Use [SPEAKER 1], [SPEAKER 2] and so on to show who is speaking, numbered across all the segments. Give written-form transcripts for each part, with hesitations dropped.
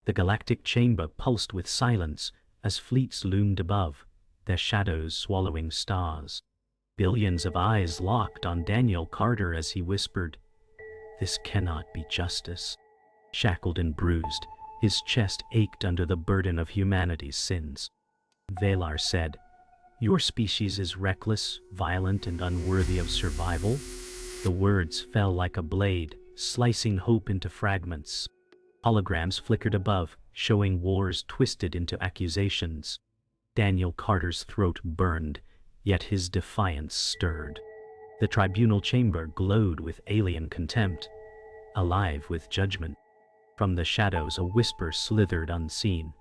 [SPEAKER 1] The galactic chamber pulsed with silence as fleets loomed above, their shadows swallowing stars. Billions of eyes locked on Daniel Carter as he whispered, "This cannot be justice." Shackled and bruised, his chest ached under the burden of humanity's sins. Veylar said, "Your species is reckless, violent, and unworthy of survival." The words fell like a blade, slicing hope into fragments. Holograms flickered above, showing wars twisted into accusations. Daniel Carter's throat burned, yet his defiance stirred. The tribunal chamber glowed with alien contempt, alive with judgment. From the shadows a whisper slithered unseen.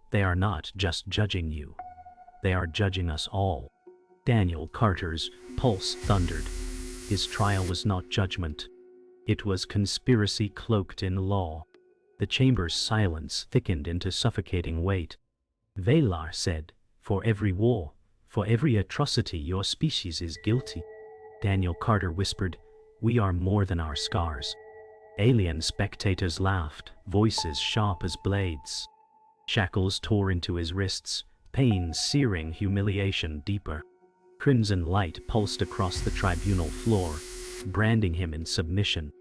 [SPEAKER 1] "They are not just judging you. They are judging us all." Daniel Carter's pulse thundered. His trial was not judgment. It was conspiracy cloaked in law. The chamber's silence thickened into suffocating weight. Veylar said, "For every war, for every atrocity, your species is guilty." Daniel Carter whispered, "We are more than our scars." Alien spectators laughed, voices sharp as blades. Shackles tore into his wrists, pain searing humiliation deeper. Crimson light pulsed across the tribunal floor, branding him in submission.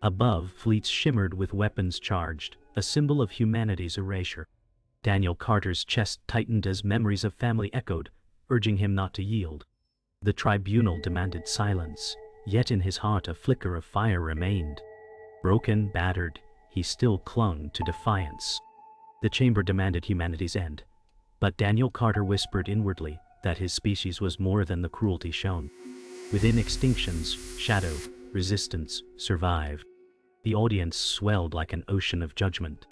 [SPEAKER 1] Above, fleets shimmered with weapons charged, a symbol of humanity's erasure. Daniel Carter's chest tightened as memories of family echoed, urging him not to yield. The tribunal demanded silence, yet in his heart a flicker of fire remained. Broken, battered, he still clung to defiance. The chamber demanded humanity's end, but Daniel Carter whispered inwardly that his species was more than the cruelty shown. Within extinction's shadow, resistance survived. The audience swelled like an ocean of judgment.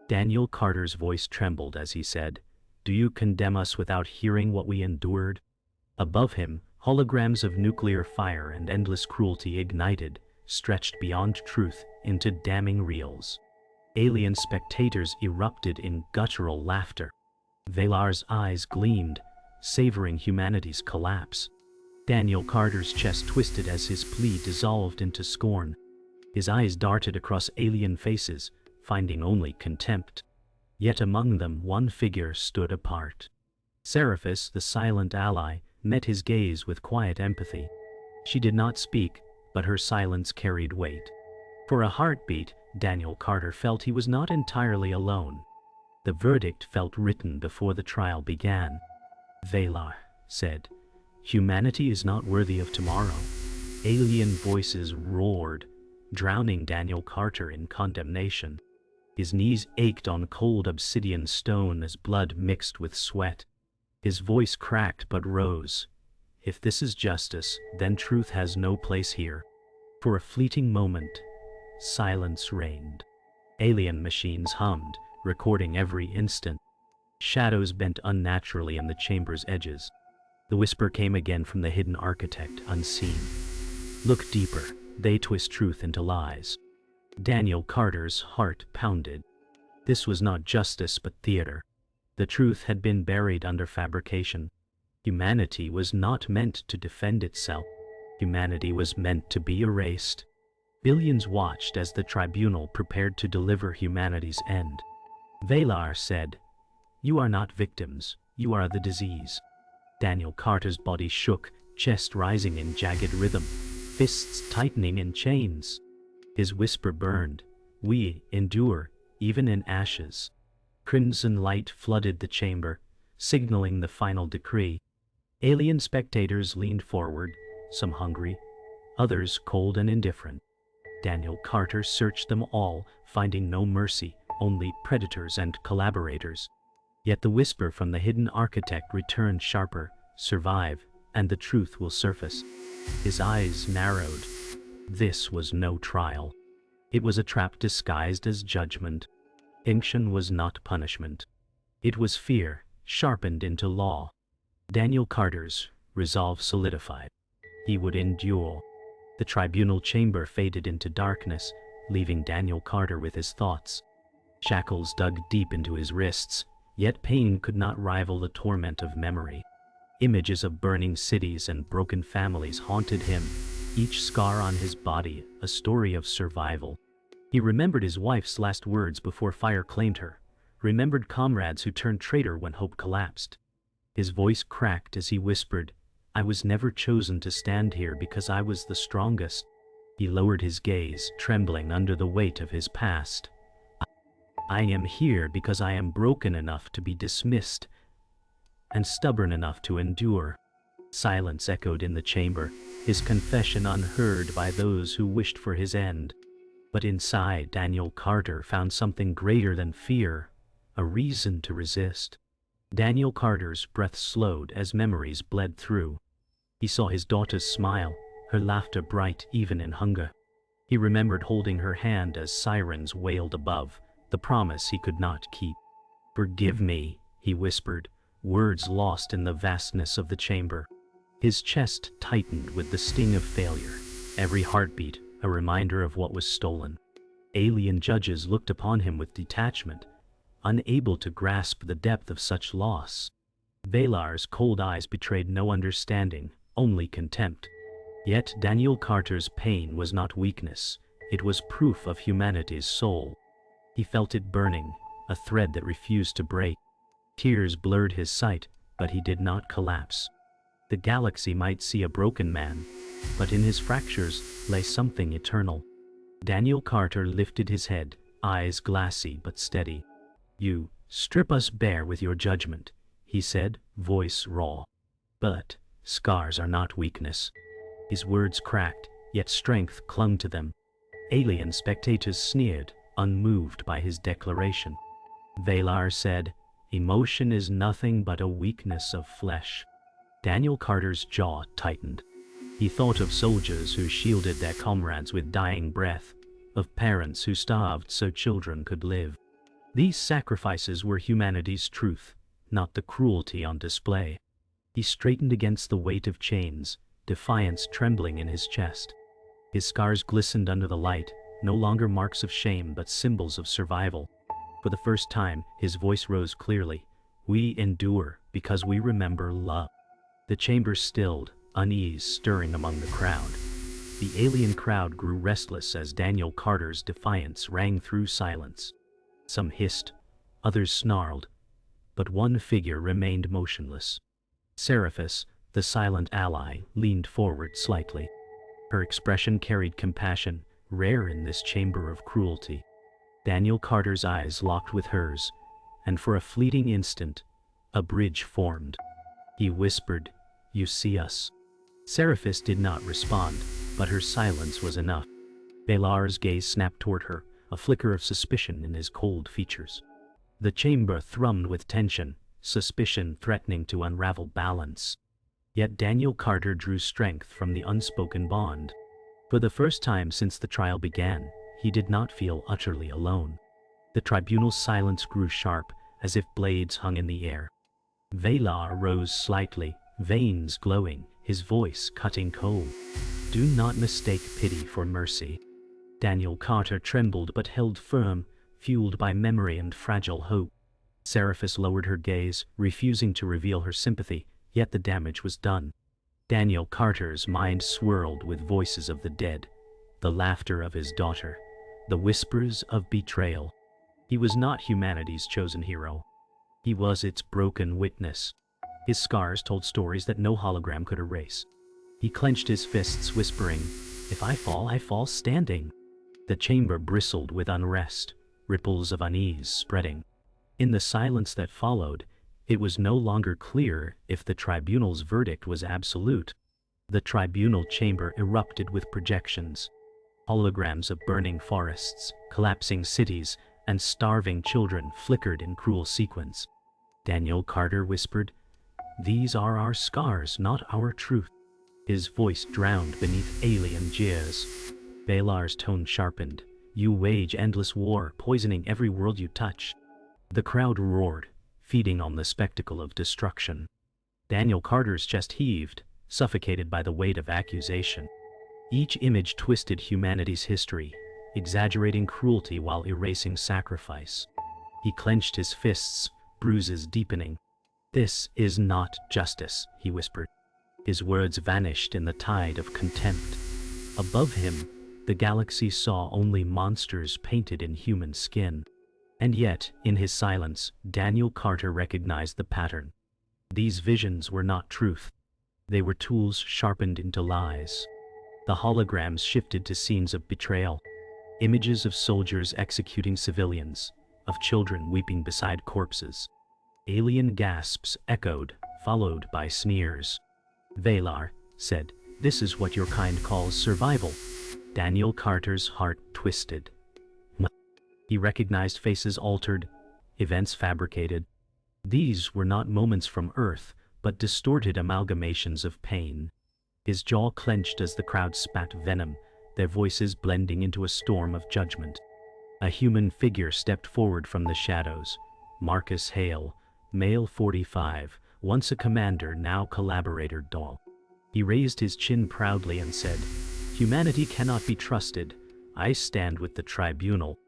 [SPEAKER 1] Daniel Carter's voice trembled as he said, "Do you condemn us without hearing what we endured?" Above him, holograms of nuclear fire and endless cruelty ignited, stretched beyond truth into damning reels. Alien spectators erupted in guttural laughter. Veylar's eyes gleamed, savoring humanity's collapse. Daniel Carter's chest twisted as his plea dissolved into scorn. His eyes darted across alien faces, finding only contempt. Yet among them one figure stood apart. Seraphis, the silent ally, met his gaze with quiet empathy. She did not speak, but her silence carried weight. For a heartbeat, Daniel Carter felt he was not entirely alone. The verdict felt written before the trial began. Veylar said, "Humanity is not worthy of tomorrow." Alien voices roared, drowning Daniel Carter in condemnation. His knees ached on cold obsidian stone as blood mixed with sweat. His voice cracked but rose. "If this is justice, then truth has no place here." For a fleeting moment, silence reigned. Alien machines hummed, recording every instant. Shadows bent unnaturally in the chamber's edges. The whisper came again from the hidden architect, unseen. "Look deeper, they twist truth into lies." Daniel Carter's heart pounded. This was not justice but theater. The truth had been buried under fabrication. Humanity was not meant to defend itself. Humanity was meant to be erased. Billions watched as the tribunal prepared to deliver humanity's end. Veylar said, "You are not victims, you are the disease." Daniel Carter's body shook, chest rising in jagged rhythm, fists tightening in chains. His whisper burned, "We endure, even in ashes." Crimson light flooded the chamber, signaling the final decree. Alien spectators leaned forward, some hungry, others cold and indifferent. Daniel Carter searched them all, finding no mercy, only predators and collaborators. Yet the whisper from the hidden architect returned sharper, "Survive, and the truth will surface." His eyes narrowed. This was no trial. It was a trap disguised as judgment. Extinction was not punishment. It was fear, sharpened into law. Daniel Carter's resolve solidified. He would endure. The tribunal chamber faded into darkness, leaving Daniel Carter with his thoughts. Shackles dug deep into his wrists, yet pain could not rival the torment of memory. Images of burning cities and broken families haunted him, each scar on his body a story of survival. He remembered his wife's last words before fire claimed her, remembered comrades who turned traitor when hope collapsed. His voice cracked as he whispered, "I was never chosen to stand here because I was the strongest." He lowered his gaze, trembling under the weight of his past. "I am here because I am broken enough to be dismissed and stubborn enough to endure." Silence echoed in the chamber, his confession unheard by those who wished for his end. But inside, Daniel Carter found something greater than fear, a reason to resist. Daniel Carter's breath slowed as memories bled through. He saw his daughter's smile, her laughter bright even in hunger. He remembered holding her hand as sirens wailed above, the promise he could not keep. "Forgive me," he whispered, words lost in the vastness of the chamber. His chest tightened with the sting of failure, every heartbeat a reminder of what was stolen. Alien judges looked upon him with detachment, unable to grasp the depth of such loss. Veylar's cold eyes betrayed no understanding, only contempt. Yet Daniel Carter's pain was not weakness, it was proof of humanity's soul. He felt it burning, a thread that refused to break. Tears blurred his sight, but he did not collapse. The galaxy might see a broken man, but in his fractures lay something eternal. Daniel Carter lifted his head, eyes glassy but steady. "You strip us bare with your judgment," he said, voice raw. "But scars are not weakness." His words cracked, yet strength clung to them. Alien spectators sneered, unmoved by his declaration. Veylar said, "Emotion is nothing but a weakness of flesh." Daniel Carter's jaw tightened. He thought of soldiers who shielded their comrades with dying breath, of parents who starved so children could live. These sacrifices were humanity's truth, not the cruelty on display. He straightened against the weight of chains, defiance trembling in his chest. His scars glistened under the light, no longer marks of shame but symbols of survival. For the first time, his voice rose clearly. "We endure because we remember love." The chamber stilled, unease stirring among the crowd. The alien crowd grew restless as Daniel Carter's defiance rang through silence. Some hissed, others snarled, but one figure remained motionless. Seraphis, the silent ally, leaned forward slightly. Her expression carried compassion, rare in this chamber of cruelty. Daniel Carter's eyes locked with hers, and for a fleeting instant, a bridge formed. He whispered, "You see us." Seraphis did not respond, but her silence was enough. Veylar's gaze snapped toward her, a flicker of suspicion in his cold features. The chamber thrummed with tension, suspicion threatening to unravel balance. Yet Daniel Carter drew strength from the unspoken bond. For the first time since the trial began, he did not feel utterly alone. The tribunal's silence grew sharp, as if blades hung in the air. Veylar rose slightly, veins glowing, his voice cutting cold. "Do not mistake pity for mercy." Daniel Carter trembled but held firm, fueled by memory and fragile hope. Seraphis lowered her gaze, refusing to reveal her sympathy, yet the damage was done. Daniel Carter's mind swirled with voices of the dead, the laughter of his daughter, the whispers of betrayal. He was not humanity's chosen hero. He was its broken witness. His scars told stories that no hologram could erase. He clenched his fists, whispering, "If I fall standing." The chamber bristled with unrest, ripples of unease spreading. In the silence that followed, it was no longer clear if the tribunal's verdict was absolute. The tribunal chamber erupted with projections. Holograms of burning forests, collapsing cities, and starving children flickered in cruel sequence. Daniel Carter whispered, "These are our scars, not our truth." His voice drowned beneath alien jeers. Veylar's tone sharpened. "You wage endless war, poisoning every world you touch." The crowd roared, feeding on the spectacle of destruction. Daniel Carter's chest heaved, suffocated by the weight of accusation. Each image twisted humanity's history, exaggerating cruelty while erasing sacrifice. He clenched his fists, bruises deepening. "This is not justice," he whispered. His words vanished in the tide of contempt. Above him, the galaxy saw only monsters painted in human skin. And yet, in his silence, Daniel Carter recognized the pattern. These visions were not truth. They were tools sharpened into lies. The holograms shifted to scenes of betrayal. Images of soldiers executing civilians, of children weeping beside corpses. Alien gasps echoed, followed by sneers. Veylar said, "This is what your kind calls survival." Daniel Carter's heart twisted. He recognized faces altered, events fabricated. These were not moments from Earth, but distorted amalgamations of pain. His jaw clenched as the crowd spat venom, their voices blending into a storm of judgment. A human figure stepped forward from the shadows. Marcus Hale, male 45, once a commander, now collaborator doll. He raised his chin proudly and said, "Humanity cannot be trusted. I stand with the Tribunal."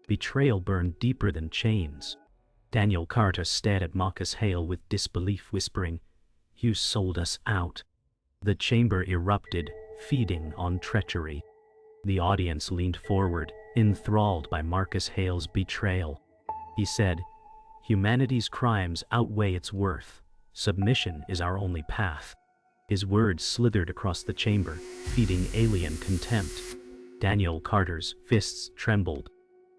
[SPEAKER 1] Betrayal burned deeper than chains. Daniel Carter stared at Marcus Hale with disbelief, whispering, "You sold us out." The chamber erupted, feeding on treachery. The audience leaned forward, enthralled by Marcus Hale's betrayal. He said, "Humanity's crimes outweigh its worth. Submission is our only path." His words slithered across the chamber, feeding alien contempt. Daniel Carter's fists trembled.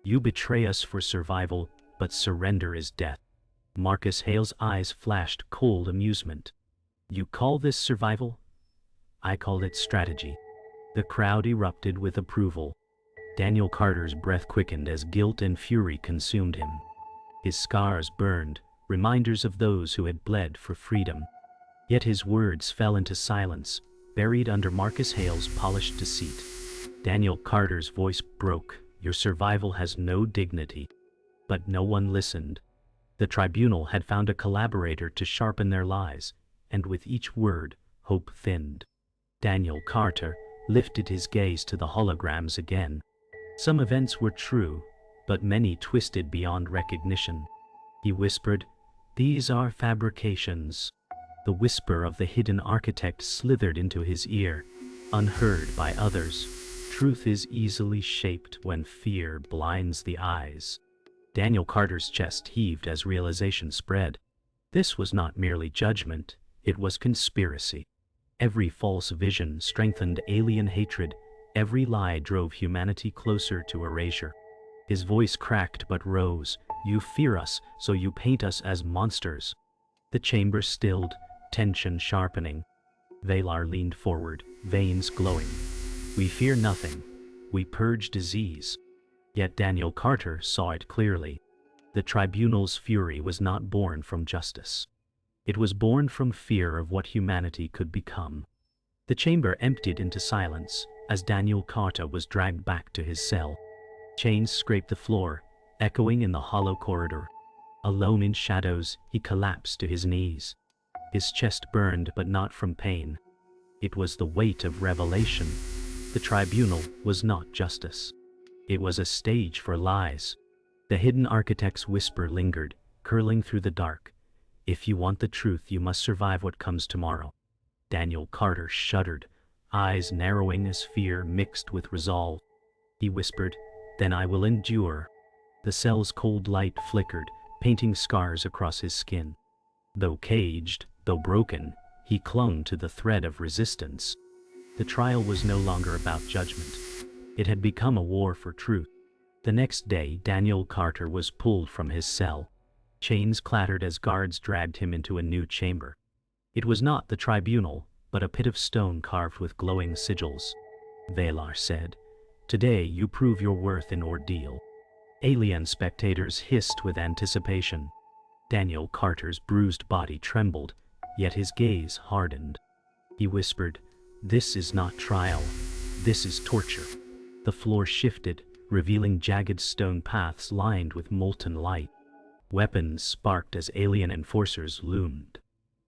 [SPEAKER 1] "You betray us for survival, but surrender is death." Marcus Hale's eyes flashed cold amusement. "You call this survival? I call it strategy." The crowd erupted with approval. Daniel Carter's breath quickened as guilt and fury consumed him. His scars burned, reminders of those who had bled for freedom. Yet his words fell into silence, buried under Marcus Hale's polished deceit. Daniel Carter's voice broke. "Your survival has no dignity." But no one listened. The Tribunal had found a collaborator to sharpen their lies, and with each word, hope thinned. Daniel Carter lifted his gaze to the holograms again. Some events were true, but many twisted beyond recognition. He whispered, "These are fabrications." The whisper of the hidden architect slithered into his ear, unheard by others. Truth is easily shaped when fear blinds the eyes. Daniel Carter's chest heaved as realization spread. This was not merely judgment, it was conspiracy. Every false vision strengthened alien hatred, every lie drove humanity closer to erasure. His voice cracked but rose. "You fear us, so you paint us as monsters." The chamber stilled, tension sharpening. Veylar leaned forward, veins glowing. "We fear nothing. We purge disease." Yet Daniel Carter saw it clearly. The Tribunal's fury was not born from justice. It was born from fear of what humanity could become. The chamber emptied into silence as Daniel Carter was dragged back to his cell. Chains scraped the floor, echoing in the hollow corridor. Alone in shadows, he collapsed to his knees. His chest burned, but not from pain. It was the weight of revelation. The Tribunal was not justice. It was a stage for lies. The hidden architect's whisper lingered, curling through the dark. "If you want the truth, you must survive what comes tomorrow." Daniel Carter shuddered, eyes narrowing as fear mixed with resolve. He whispered, "Then I will endure." The cell's cold light flickered, painting scars across his skin. Though caged, though broken, he clung to the thread of resistance. The trial was no longer about judgment. It had become a war for truth. The next day, Daniel Carter was pulled from his cell. Chains clattered as guards dragged him into a new chamber. It was not the Tribunal, but a pit of stone carved with glowing sigils. Veylar said, "Today you prove your worth in ordeal." Alien spectators hissed with anticipation. Daniel Carter's bruised body trembled, yet his gaze hardened. He whispered, "This is not trial. This is torture." The floor shifted, revealing jagged stone paths lined with molten light. Weapons sparked as alien enforcers loomed.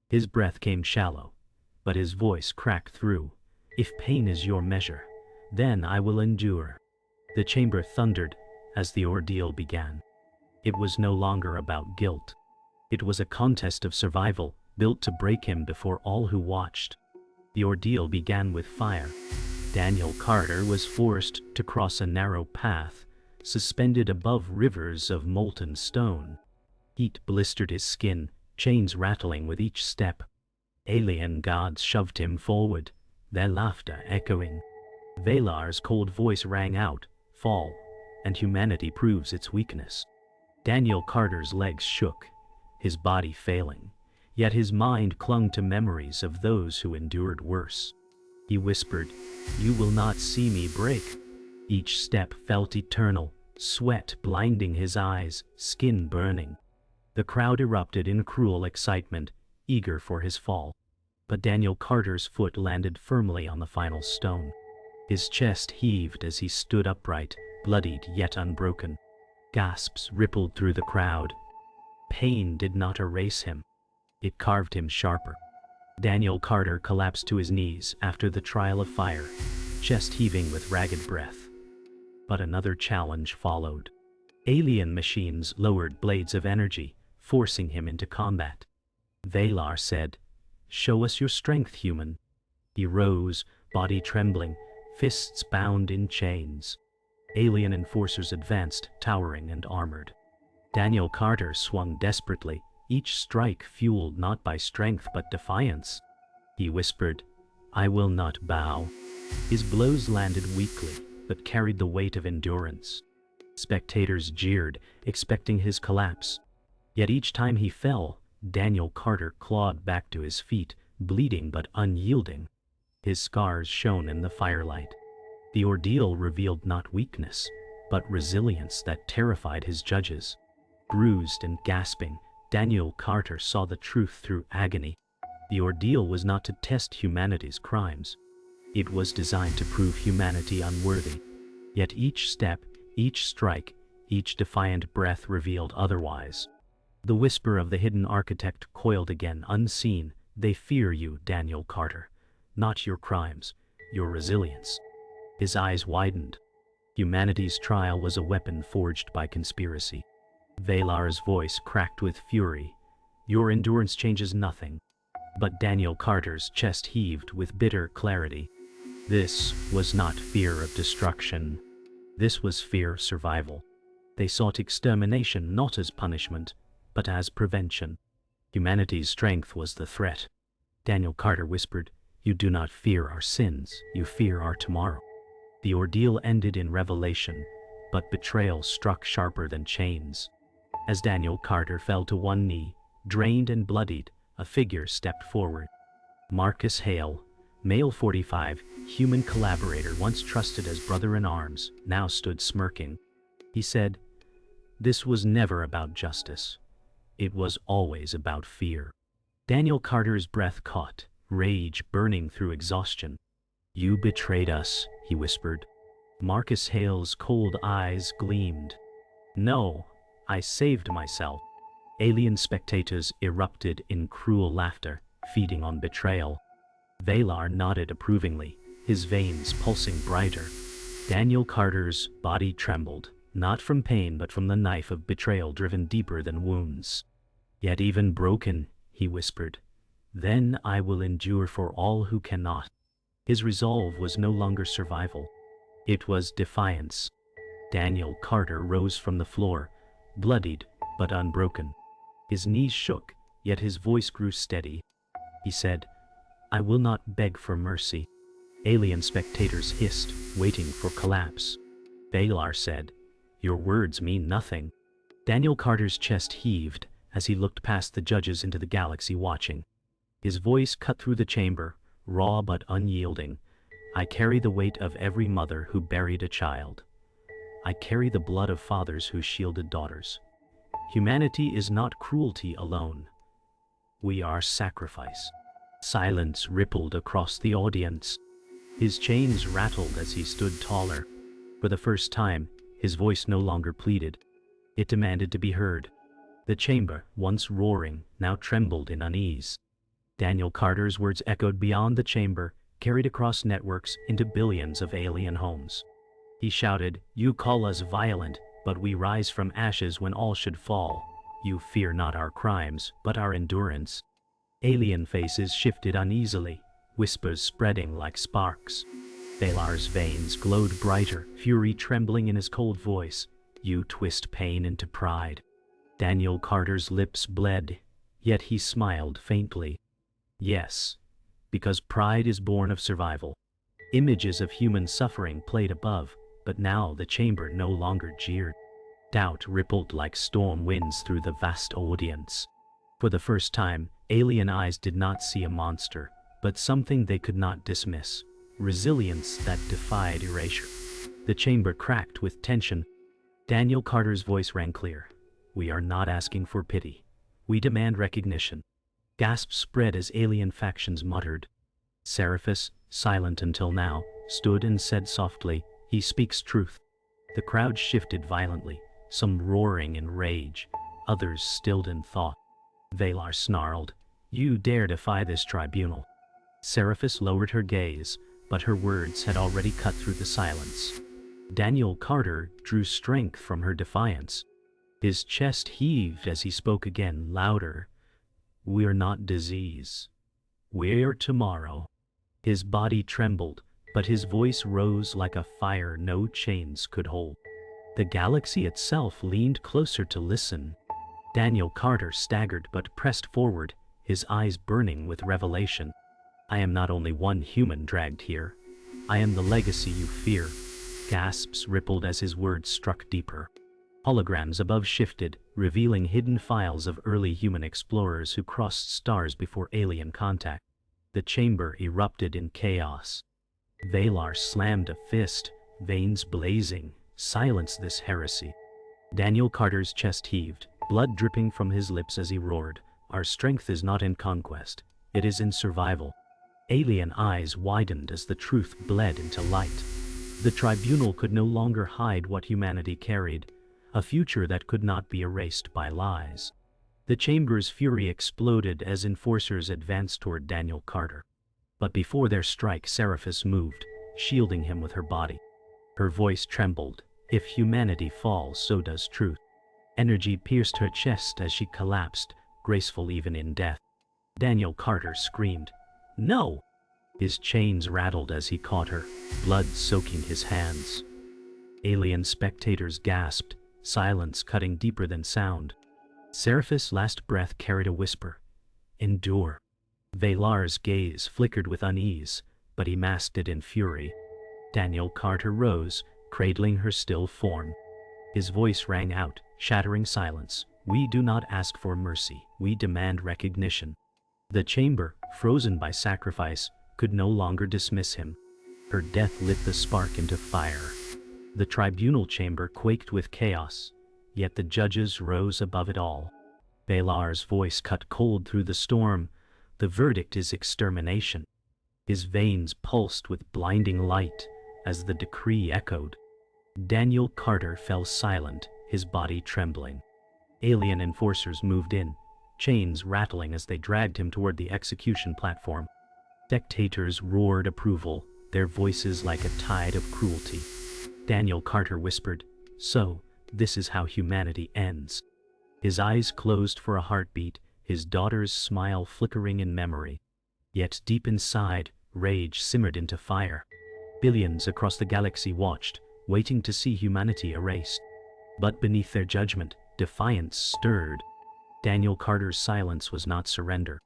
[SPEAKER 1] His breath came shallow, but his voice cracked through. "If pain is your measure, then I will endure." The chamber thundered as the ordeal began. It was no longer about guilt. It was a contest of survival, built to break him before all who watched. The ordeal began with fire. Daniel Carter was forced to cross a narrow path, suspended above rivers of molten stone. Heat blistered his skin, chains rattling with each step. Alien gods shoved him forward, their laughter echoing. Veylar's cold voice rang out, "Fall, and humanity proves its weakness." Daniel Carter's legs shook, his body failing, yet his mind clung to memories of those who endured worse. He whispered, "You will not see me break." Each step felt eternal, sweat blinding his eyes, skin burning. The crowd erupted in cruel excitement, eager for his fall. But Daniel Carter's foot landed firmly on the final stone. His chest heaved as he stood upright, bloodied yet unbroken. Gasps rippled through the crowd. Pain did not erase him. It carved him sharper. Daniel Carter collapsed to his knees after the trial of fire, chest heaving with ragged breath. But another challenge followed. Alien machines lowered blades of energy, forcing him into combat. Veylar said, "Show us your strength, human." He rose, body trembling, fists bound in chains. Alien enforcers advanced, towering and armored. Daniel Carter swung desperately, each strike fueled not by strength but defiance. He whispered, "I will not bow." His blows landed weakly, but carried the weight of endurance. Spectators jeered, expecting his collapse. Yet each time he fell, Daniel Carter clawed back to his feet, bleeding but unyielding. His scars shone in the firelight. The ordeal revealed not weakness, but resilience that terrified his judges. Bruised and gasping, Daniel Carter saw the truth through agony. The ordeal was not to test humanity's crimes. It was designed to prove humanity unworthy. Yet each step, each strike, each defiant breath revealed otherwise. The whisper of the hidden architect coiled again, unseen. "They fear you, Daniel Carter. Not your crimes, your resilience." His eyes widened. Humanity's trial was a weapon forged by conspiracy. Veylar's voice cracked with fury. "Your endurance changes nothing." But Daniel Carter's chest heaved with bitter clarity. This was not fear of destruction. This was fear of survival. They sought extermination not as punishment, but as prevention. Humanity's strength was the threat. Daniel Carter whispered, "You do not fear our sins, you fear our tomorrow." The ordeal ended in revelation, but betrayal struck sharper than chains. As Daniel Carter fell to one knee, drained and bloodied, a figure stepped forward. Marcus Hale, male 45, human collaborator once trusted as brother-in-arms, now stood smirking. He said, "This was never about justice. It was always about fear." Daniel Carter's breath caught, rage burning through exhaustion. "You betrayed us," he whispered. Marcus Hale's cold eyes gleamed. "No, I saved myself." Alien spectators erupted in cruel laughter, feeding on betrayal. Veylar nodded approvingly, his veins pulsing brighter. Daniel Carter's body trembled, not from pain but from the knife of betrayal driven deeper than wounds. "Yet even broken," he whispered, "then I will endure for all who cannot." His resolve was no longer survival. It was defiance. Daniel Carter rose from the floor, bloodied but unbroken. His knees shook, yet his voice grew steady. He said, "I will not beg for mercy." Alien spectators hissed, waiting for collapse. Veylar said, "Your words mean nothing." Daniel Carter's chest heaved as he looked past the judges into the galaxy watching. His voice cut through the chamber, raw but unyielding. "I carry the weight of every mother who buried a child. I carry the blood of fathers who shielded daughters. Humanity is not cruelty alone. We are sacrifice." Silence rippled across the audience. His chains rattled as he stood taller. For the first time, his voice no longer pleaded. It demanded to be heard. The chamber, once roaring, now trembled in unease. Daniel Carter's words echoed beyond the chamber, carried across networks into billions of alien homes. He shouted, "You call us violent, but we rise from ashes when all should fall. You fear not our crimes, but our endurance." Alien faces shifted uneasily, whispers spreading like sparks. Veylar's veins glowed brighter, fury trembling in his cold voice. You twist pain into pride. Daniel Carter's lips bled, yet he smiled faintly. Yes, because pride is born of survival. Images of human suffering played above, but now the chamber no longer jeered. Doubt rippled like storm winds through the vast audience. For the first time, alien eyes did not see a monster, but something they could not dismiss. Resilience that defied erasure. The chamber cracked with tension. Daniel Carter's voice rang clear. We are not asking for pity. We demand recognition. Gasps spread as alien factions muttered. Seraphis, silent until now, stood and said softly, "He speaks truth." The crowd shifted violently, some roaring in rage, others stilled in thought. Veylar snarled, "You dare defy this tribunal." Seraphis lowered her gaze, but her words had already cut through the silence. Daniel Carter drew strength from her defiance. His chest heaved as he spoke again, louder. "We are not disease. We're tomorrow." His body trembled, but his voice rose like a fire no chains could hold. The galaxy itself leaned closer to listen. Daniel Carter staggered but pressed forward, his eyes burning with revelation. "I am not only one human dragged here. I am the legacy you fear." Gasps rippled as his words struck deeper. Holograms above shifted, revealing hidden files of early human explorers who crossed stars before alien contact. The chamber erupted in chaos. Veylar slammed a fist, veins blazing. "Silence this heresy." Daniel Carter's chest heaved, blood dripping from his lips as he roared. "Our strength is not in conquest. It is in survival." Alien eyes widened as the truth bled into light. The tribunal could no longer hide what humanity carried, a future that could not be erased by lies. The chamber's fury exploded as enforcers advanced toward Daniel Carter. But before their strike, Seraphis moved, shielding him with her body. Her voice trembled. "If humanity falls, so does truth." Energy pierced her chest as she collapsed, graceful even in death. Daniel Carter screamed, "No!" His chains rattled as he caught her, blood soaking his hands. Alien spectators gasped, silence cutting deeper than sound. Seraphis' last breath carried a whisper, "Endure." Veylar's gaze flickered with unease, but he masked it in fury. Daniel Carter rose, cradling her still form. His voice rang out, shattering silence. "We do not ask for mercy, we demand recognition." The chamber, frozen by sacrifice, could no longer dismiss him. Her death lit the spark into fire. The tribunal chamber quaked with chaos, yet the judges rose above it all. Veylar's voice cut cold through the storm. "The verdict is extermination." His veins pulsed with blinding light as the decree echoed. Daniel Carter fell silent, his body trembling. Alien enforcers moved in, chains rattling as they dragged him toward the execution platform. Spectators roared approval, their voices like a tide of cruelty. Daniel Carter whispered, "So, this is how humanity ends." His eyes closed for a heartbeat, his daughter's smile flickering in memory. Yet deep inside, rage simmered into fire. Billions across the galaxy watched, waiting to see humanity erased. But beneath their judgment, defiance stirred. Daniel Carter's silence was not surrender.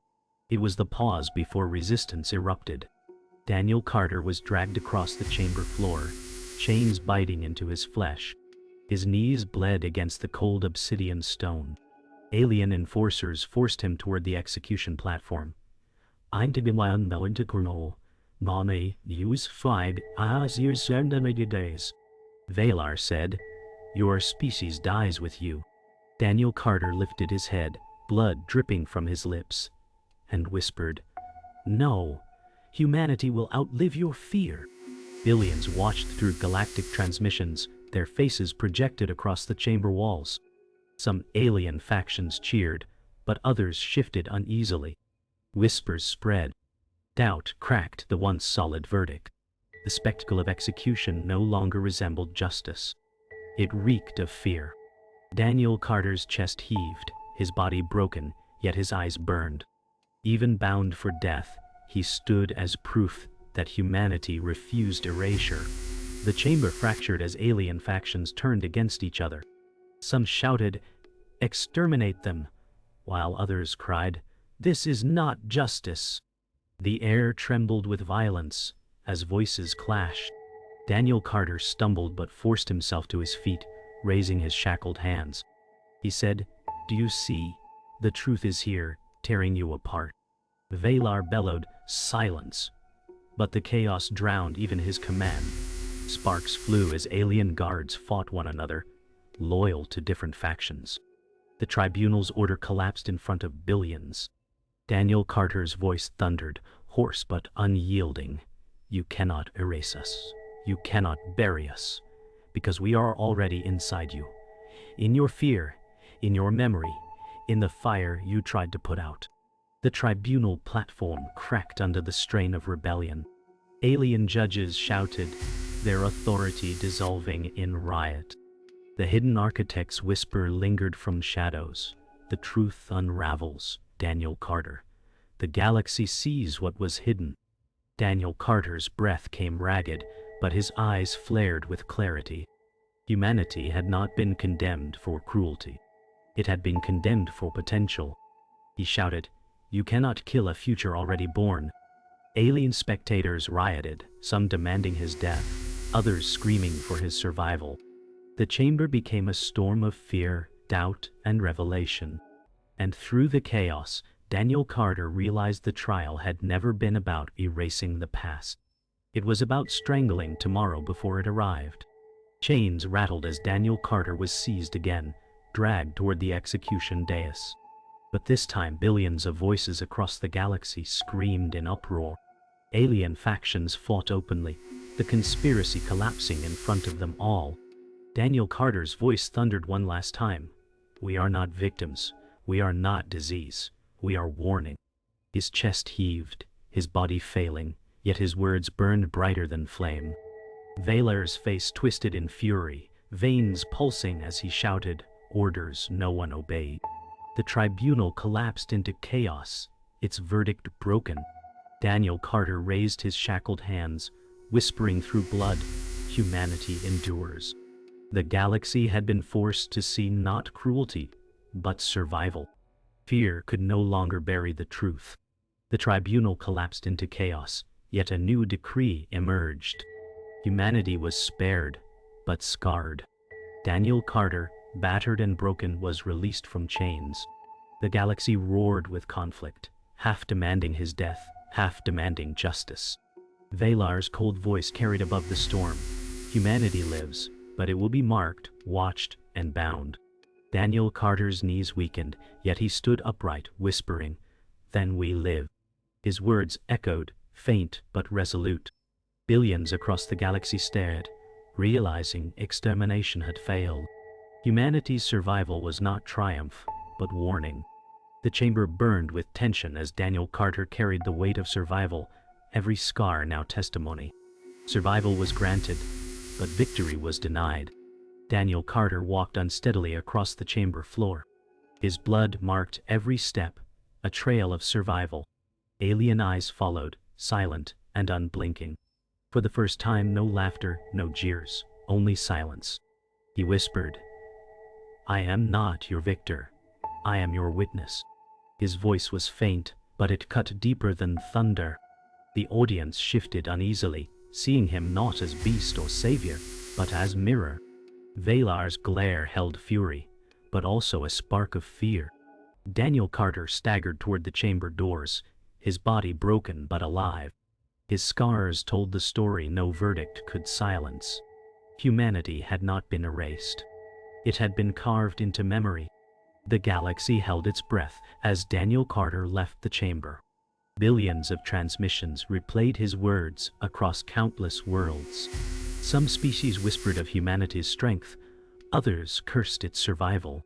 [SPEAKER 1] It was the pause before resistance erupted. Daniel Carter was dragged across the chamber floor, chains biting into his flesh. His knees bled against the cold obsidian stone. Alien enforcers forced him toward the execution platform. "I'm to be one known to Colonel. Mommy, use 5 as your days." Veylar said, "Your species dies with you." Daniel Carter lifted his head, blood dripping from his lips, and whispered, "No, humanity will outlive your fear." Billions watched through galactic transmissions, their faces projected across the chamber walls. Some alien factions cheered, but others shifted uneasily. Whispers spread. Doubt cracked the once solid verdict. The spectacle of execution no longer resembled justice. It reeked of fear. Daniel Carter's chest heaved, his body broken, yet his eyes burned. Even bound for death, he stood as proof that humanity refused erasure. The chamber fractured as alien factions turned against each other. Some shouted, "Exterminate them," while others cried, "This is not justice." The air trembled with violence as voices clashed. Daniel Carter stumbled but forced himself to his feet, raising his shackled hands. He said, "Do you see? The truth is here, tearing you apart." Veylar bellowed, "Silence." But the chaos drowned even his command. Sparks flew as alien guards fought one another, loyal to different factions. The Tribunal's order collapsed in front of billions. Daniel Carter's voice thundered, hoarse but unyielding. "You cannot erase us. You cannot bury us, because we are already inside you. In your fear, in your memory, in the fire you tried to put out." The Tribunal platform cracked under the strain of rebellion. Alien judges shouted, their authority dissolving in riot. The hidden architect's whisper lingered from shadows. "The truth unravels, Daniel Carter. The galaxy sees what was hidden." Daniel Carter's breath came ragged, but his eyes flared with clarity. Humanity had not been condemned for cruelty. It had been condemned for potential. He shouted, "You cannot kill a future already born." Alien spectators rioted, some demanding his death, others screaming for his survival. The chamber became a storm of fear, doubt, and revelation. And through the chaos, Daniel Carter realized the trial had never been about erasing the past. It was about strangling tomorrow before it arrived. Chains rattled as Daniel Carter was seized again, dragged toward the execution dais. But this time billions of voices across the galaxy screamed in uproar. Alien factions fought openly, the conspiracy collapsing in front of them all. Daniel Carter's voice thundered one last time. "We are not victims. We are not disease. We are warning." His chest heaved, his body failing, yet his words burned brighter than flame. Veylar's face twisted in fury, veins pulsing as he shouted, orders no one obeyed. The Tribunal collapsed into chaos, its verdict broken. Daniel Carter raised his shackled hands, whispering through blood, "Humanity endures." The galaxy had been forced to see not cruelty, but survival. Fear could no longer bury the truth. The Tribunal collapsed into chaos, yet a new decree emerged. Humanity was spared, but scarred. Daniel Carter, battered and broken, was released from chains. The galaxy roared with conflict, half demanding his death, half demanding justice. Veylar's cold voice carried above the storm. "Humanity lives, but it will be marked, watched, and bound." Daniel Carter's knees weakened, yet he stood upright, whispering, "Then we live." His words echoed, faint but resolute. Billions across the galaxy stared, realizing extermination had failed. Humanity's survival was not triumph, but warning. The chamber burned with tension as Daniel Carter carried the weight of survival, every scar now testimony. Survival was granted, but victory was denied. Daniel Carter walked unsteadily across the chamber floor. His blood marked every step, a trail of survival. Alien eyes followed, silent and unblinking. For the first time, no laughter, no jeers, only silence. He whispered, "I am not your victor. I am your witness." His voice was faint, but it cut deeper than thunder. The audience shifted uneasily, seeing him not as beast or savior, but as mirror. Veylar's glare held fury, but also a spark of fear. Daniel Carter staggered toward the chamber doors, his body broken but alive. His scars told the story no verdict could silence. Humanity had not been erased. It had been carved into memory. The galaxy held its breath as Daniel Carter left the chamber. Billions of transmissions replayed his words across countless worlds. Some species whispered of humanity's strength, others cursed its survival.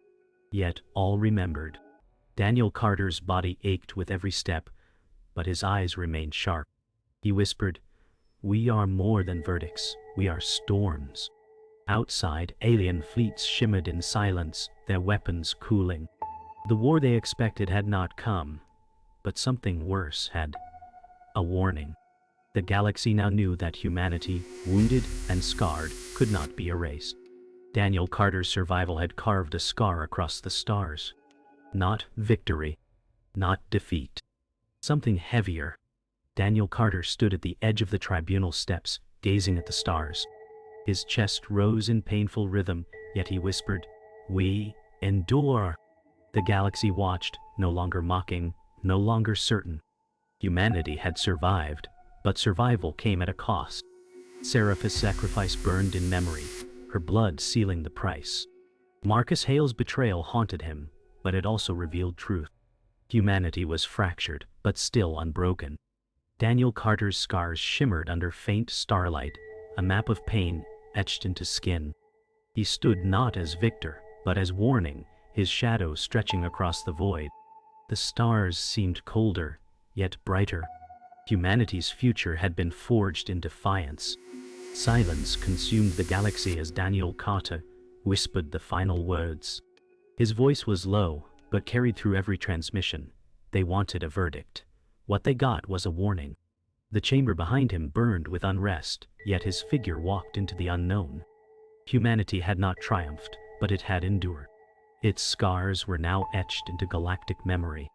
[SPEAKER 1] Yet all remembered. Daniel Carter's body ached with every step, but his eyes remained sharp. He whispered, "We are more than verdicts, we are storms." Outside, alien fleets shimmered in silence, their weapons cooling. The war they expected had not come, but something worse had. A warning. The galaxy now knew that humanity, wounded and scarred, could not be erased. Daniel Carter's survival had carved a scar across the stars. Not victory. Not defeat. Something heavier. Daniel Carter stood at the edge of the tribunal steps, gazing at the stars. His chest rose in painful rhythm, yet he whispered, "We endure." The galaxy watched, no longer mocking, no longer certain. Humanity had survived, but survival came at a cost. Seraphis' sacrifice burned in memory, her blood sealing the price. Marcus Hale's betrayal haunted him, but it also revealed truth. Humanity was fractured, but still unbroken. Daniel Carter's scars shimmered under faint starlight, a map of pain etched into skin. He stood not as victor, but as warning, his shadow stretching across the void. The stars seemed colder, yet brighter. Humanity's future had been forged in defiance. Silence consumed the galaxy as Daniel Carter whispered the final words. His voice was low, but carried through every transmission. They wanted a verdict. What they got was a warning. The chamber behind him burned with unrest, yet his figure walked into the unknown. Humanity had not triumphed, but it had endured. Its scars were now etched into galactic memory.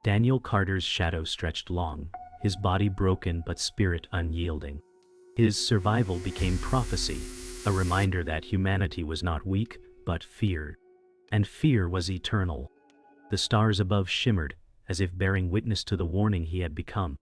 [SPEAKER 1] Daniel Carter's shadow stretched long, his body broken but spirit unyielding. His survival became prophecy, a reminder that humanity was not weak, but feared. And fear was eternal. The stars above shimmered, as if bearing witness to the warning he had become.